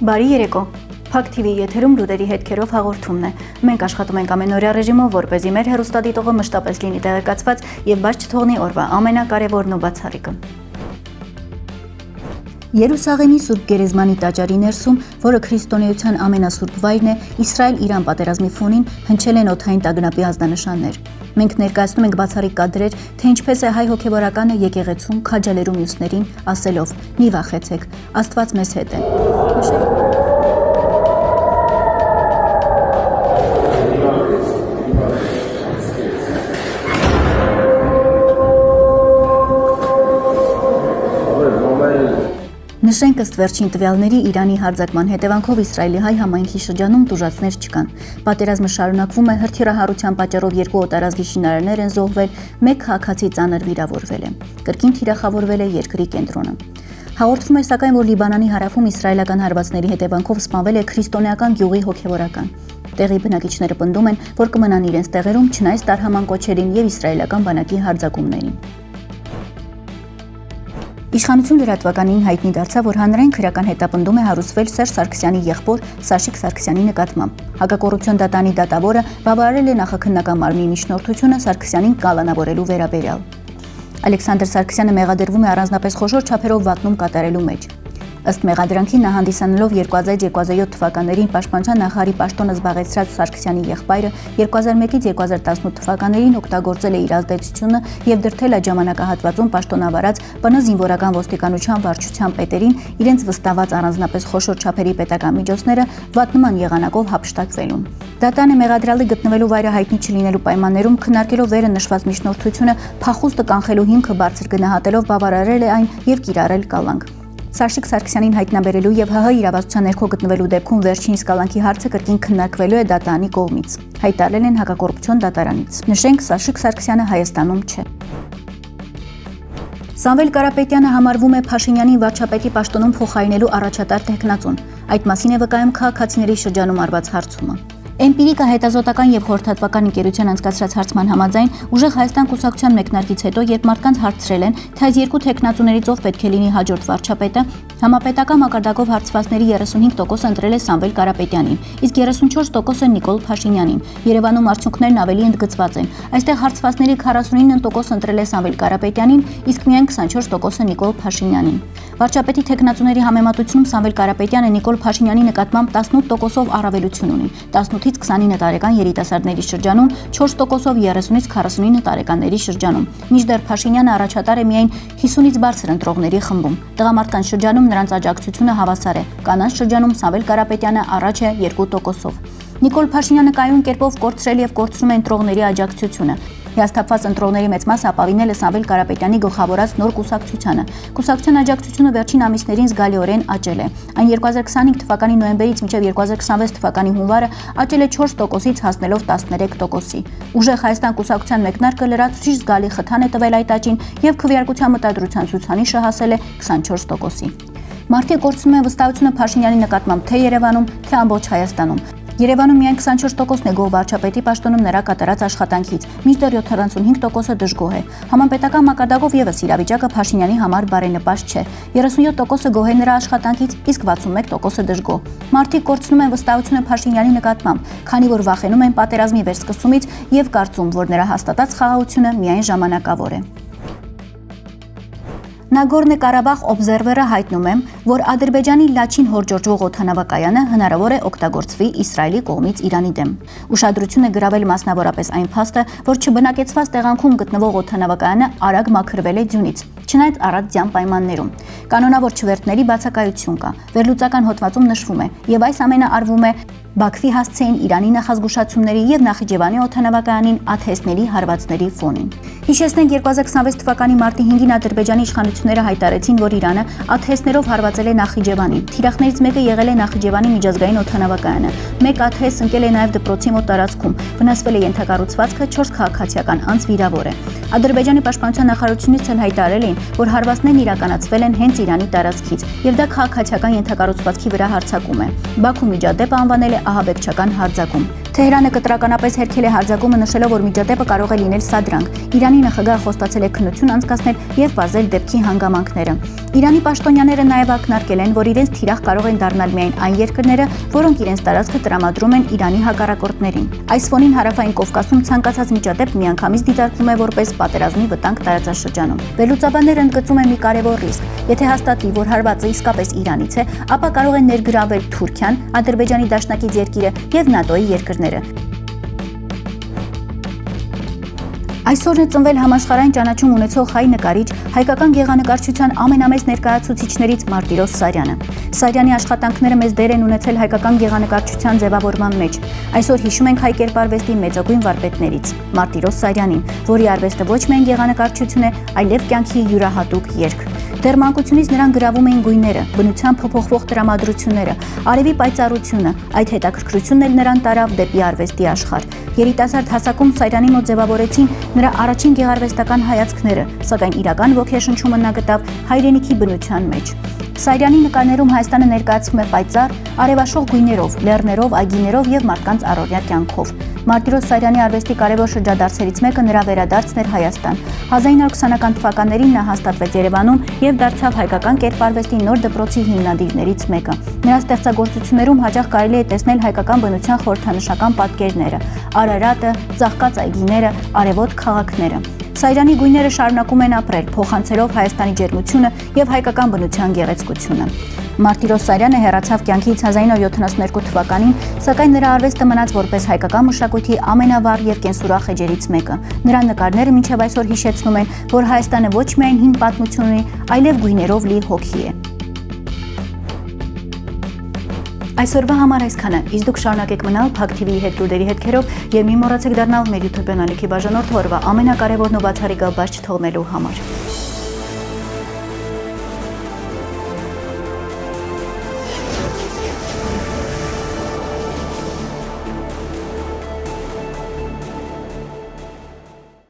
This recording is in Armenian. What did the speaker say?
Բարի երեկո, Փակ TV եթերում լուրերի հետքերով հաղորդումն է։ Մենք աշխատում ենք ամենօրյա ռեժիմով, որպեսզի մեր հեռուստադիտողը մշտապես լինի տեղեկացված եւ բաց չթողնի օրվա ամենակարևորն ու բացառիկը։ Երուսաղեմի Սուրբ Գերեզմանի տաճարի ներսում, որը քրիստոնեության ամենասուրբ վայրն է, Իսրայել-Իրան պատերազմի ֆոնին հնչել են օդային տագնապի ազդանշաններ։ Մենք ներկայացնում ենք բացառիկ կադրեր, թե ինչպես է հայ հոգևորականը եկեղեցում քաջալերում մյուսներին, ասելով՝ «Մի վախեցեք, Աստված մեզ հետ է»։ Նշենք ըստ վերջին տվյալների Իրանի հարձակման հետևանքով Իսրայելի հայ համայնքի շրջանում տուժածներ չկան։ Պատերազմը շարունակվում է, հրթիռահարության պատճառով 2 օտարազգի շինարարներ են զոհվել, 1 քաղաքացի ծանր վիրավորվել է։ Կրկին թիրախավորվել է երկրի կենտրոնը։ Հաղորդվում է սակայն, որ Լիբանանի հարավում իսրայելական հարվածների հետևանքով սպանվել է քրիստոնեական գյուղի հոգևորական։ Տեղի բնակիչները պնդում են, որ կմնան իրենց տեղերում չնայած տարհաման կոչերին եւ իսրայելական բանակի հարձակումներին։ Իշխանություն լրատվականին հայտնի դարձավ, որ հանրային քրական հետապնդում է հարուցվել Սերժ Սարգսյանի եղբոր Սաշիկ Սարգսյանի նկատմամբ։ Հակակոռուպցիոն դատանի դատավորը բավարարել է նախաքննական մարմնի միջնորդությունը Սարգսյանին կալանավորելու վերաբերյալ։ Ալեքսանդր Սարգսյանը մեղադրվում է առանձնապես խոշոր չափերով վատնում կատարելու մեջ։ Ըստ մեղադրանքի նա հանդիսանալով 2000-2007 թվականներին Պաշտպանության նախարարի պաշտոնը զբաղեցրած Սարգսյանի եղբայրը 2001-ից 2018 թվականներին օգտագործել է իր ազդեցությունը եւ դրդել այդ ժամանակահատվածում պաշտոնավարած ՊՆ զինվորական ոստիկանության վարչության պետերին իրենց վստահված առանձնապես խոշոր չափերի պետական միջոցները վատնման եղանակով հափշտակվելուն։ Դատանը մեղադրյալի գտնվելու վայրը հայտնի չլինելու պայմաններում քննարկելով վերը նշված միջնորդությունը փախուստը կանխելու հիմքը բարձր գնահատելով բավարարել է այն եւ կիրառել կալանք։ Սաշիկ Սարգսյանին հայտնաբերելու եւ ՀՀ իրավասության ներքո գտնվելու դեպքում վերջինիս կալանքի հարցը կրկին քննարկվելու է դատանի կողմից։ Հայտարարել են հակակոռուպցիոն դատարանից։ Նշենք, Սաշիկ Սարգսյանը Հայաստանում չէ։ Սամվել Կարապետյանը համարվում է Փաշինյանին վարչապետի պաշտոնում փոխարինելու առաջատար տեխնացուն։ Այդ մասին է վկայում քաղաքացիների շրջանում արված հարցումը։ Էմպիրիկա հետազոտական եւ խորհրդատվական ընկերության անցկացրած հարցման համաձայն ուժեղ Հայաստան կուսակցության մեկնարկից հետո, երբ մարդկանց հարցրել են, թե այս երկու տեխնացուներից ով պետք է լինի հաջորդ վարչապետը, համապետական մակարդակով հարցվածների 35% ընտրել է Սամվել Կարապետյանին, իսկ 34% Նիկոլ Փաշինյանին։ Երևանում արդյունքներն ավելի ընդգծված են։ Այստեղ հարցվածների 49% ընտրել է Սամվել Կարապետյանին, իսկ միայն 24% Նիկոլ Փաշինյանին։ Վարչապետի տեխնացուների համեմատությունում Սամվել Կարապետյանը Նիկոլ Փաշինյանի նկատմամբ 18%-ով առավելություն ունի, 18-ից 29 տարեկան երիտասարդների շրջանում, 4%-ով 30-ից 49 տարեկանների շրջանում։ Մինչդեռ Փաշինյանը առաջատար է միայն 50-ից բարձր ընտրողների խմբում։ Տղամարդկանց շրջանում նրանց աջակցությունը հավասար է, կանանց շրջանում Սամվել Կարապետյանը առաջ է 2%-ով։ Նիկոլ Փաշինյանը կայուն կերպով կորցրել եւ կորցնում է ընտրողների աջակցությունը։ Հիասթափված ընտրողների մեծ մասը ապավինել է Սամվել Կարապետյանի գլխավորած նոր կուսակցությանը։ Կուսակցության աջակցությունը վերջին ամիսներին զգալիորեն աճել է։ Այն 2025 թվականի նոյեմբերից մինչև 2026 թվականի հունվարը աճել է 4%-ից հասնելով 13%-ի։ Ուժեղ Հայաստան կուսակցության մեկնարկը լրացուցիչ զգալի խթան է տվել այդ աճին եւ քվեարկության մտադրության ցուցանիշը հասել է 24%-ի։ Մարդիկ կորցնում են վստահությունը Փաշինյանի նկատմամբ թե Երևանում, թե ամբողջ Հայաստանում։ Երևանում միայն 24%-ն է գոհ վարչապետի պաշտոնում նրա կատարած աշխատանքից, մինչդեռ 75%-ը դժգոհ է։ Համապետական մակարդակով եւս իրավիճակը Փաշինյանի համար բարենպաստ չէ։ 37%-ը գոհ է նրա աշխատանքից, իսկ 61%-ը դժգոհ։ Մարդիկ կորցնում են վստահությունը Փաշինյանի նկատմամբ, քանի որ վախենում են պատերազմի վերսկսումից եւ կարծում, որ նրա հաստատած խաղաղությունը միայն ժամանակավոր է։ Նագորնո Ղարաբաղ օբզերվերը հայտնում է, որ Ադրբեջանի Լաչին հորժորջվող օդանավակայանը հնարավոր է օգտագործվի Իսրայելի կողմից Իրանի դեմ։ Ուշադրություն է գրավել մասնավորապես այն փաստը, որ չբնակեցված տեղանքում գտնվող օդանավակայանը արագ մաքրվել է ձյունից, չնայած առած ձյան պայմաններում։ Կանոնավոր չվերթների բացակայություն կա։ Վերլուծական հոդվածում նշվում է, եւ այս ամենը արվում է Բաքվի հասցեին Իրանի նախազգուշացումների եւ Նախիջևանի օդանավակայանին աթեստների հարվածների ֆոնին։ Հիշեցնենք 2026 թվականի մարտի 5-ին Ադրբեջանի իշխանությունները հայտարարեցին, որ Իրանը աթեստներով հարվածել է Նախիջևանին։ Թիրախներից մեկը եղել է Նախիջևանի միջազգային օդանավակայանը։ Մեկ աթեստ ընկել է նաեւ դպրոցի մոտ տարածքում։ Վնասվել է ենթակառուցվածքը, 4 քաղաքացիական անձ վիրավոր է։ Ադրբեջանի պաշտպանության նախարարությունից էլ հայտարարել էին, որ հարվածներն իրականացվել են հենց Իրանի տարածքից, եւ դա քաղաքացիական ենթակառուցվածքի վրա հարձակում է։ Բաքու միջադեպը անվանել է ահաբեկչական հարձակում։ Թեհրանը կտրականապես հերքել է հարձակումը, նշելով, որ միջադեպը կարող է լինել սադրանք։ Իրանի նախագահը խոստացել է քննություն անցկացնել եւ բարձել դեպքի հանգամանքները։ Իրանի պաշտոնյաները նաեւ ակնարկել են, որ իրենց թիրախ կարող են դառնալ միայն այն երկրները, որոնք իրենց տարածքը տրամադրում են Իրանի հակառակորդներին։ Այս ֆոնին հարավային Կովկասում ցանկացած միջադեպ միանգամից դիտարկվում է որպես պատերազմի վտանգ տարածաշրջանում։ Վերլուծաբանները ընդգծում են մի կարևոր ռիսկ։ Եթե հաստատվի, որ հարվածը իսկապես Իրանից է, ապա կարող են ներգրավել Թուրքիան, Ադրբեջանի դաշնակից երկիրը եւ ՆԱՏՕ-ի երկրները։ Այսօր է ծնվել համաշխարհային ճանաչում ունեցող հայ նկարիչ, հայկական գեղանկարչության ամենամեծ ներկայացուցիչներից Մարտիրոս Սարյանը։ Սարյանի աշխատանքները մեծ դեր են ունեցել հայկական գեղանկարչության ձևավորման մեջ։ Այսօր հիշում ենք հայ կերպարվեստի մեծագույն վարպետներից Մարտիրոս Սարյանին, որի արվեստը ոչ միայն գեղանկարչություն է, այլև կյանքի յուրահատուկ երգ։ Դեռ մանկությունից նրան գրավում էին գույները, բնության փոփոխվող տրամադրությունները, արևի պայծառությունը, այդ հետաքրքրությունն էլ նրան տարավ դեպի արվեստի աշխարհ։ Երիտասարդ հասակում Սարյանի մոտ ձևավորեցին նրա առաջին գեղարվեստական հայացքները, սակայն իրական ոգեշնչումը նա գտավ հայրենիքի բնության մեջ։ Սարյանի նկարներում Հայաստանը ներկայացվում է պայծառ, արևաշխող գույներով, լեռներով, այգիներով եւ մարդկանց առօրյա կյանքով։ Մարտիրոս Սարյանի արվեստի կարևոր շրջադարձերից մեկը նրա վերադարձն էր Հայաստան։ 1920-ական թվականներին նա հաստատվեց Երևանում եւ դարձավ հայկական կերպարվեստի նոր դպրոցի հիմնադիրներից մեկը։ Նրա ստեղծագործություններում հաճախ կարելի է տեսնել հայկական բնության խորհրդանշական պատկերները՝ Արարատը, ծաղկած այգիները, արևոտ քաղաքները։ Սարյանի գույները շարունակում են ապրել, փոխանցելով Հայաստանի ջերմությունը եւ հայկական բնության գեղեցկությունը։ Մարտիրոս Սարյանը հեռացավ կյանքից 1972 թվականին, սակայն նրա արվեստը մնաց որպես հայկական մշակույթի ամենավառ եւ կենսուրախ էջերից մեկը։ Նրա նկարները մինչեւ այսօր հիշեցնում են, որ Հայաստանը ոչ միայն հին պատմություն ունի, այլև գույներով լի հոգի է։ Այսօրվա համար այսքանը, իսկ դուք շարունակեք մնալ Փակ TV-ի հետ լուրերի հետքերով եւ մի մոռացեք դառնալ մեր YouTube ալիքի բաժանորդ օրվա ամենակարևորն ու բացառիկ բաց չթողնելու համար։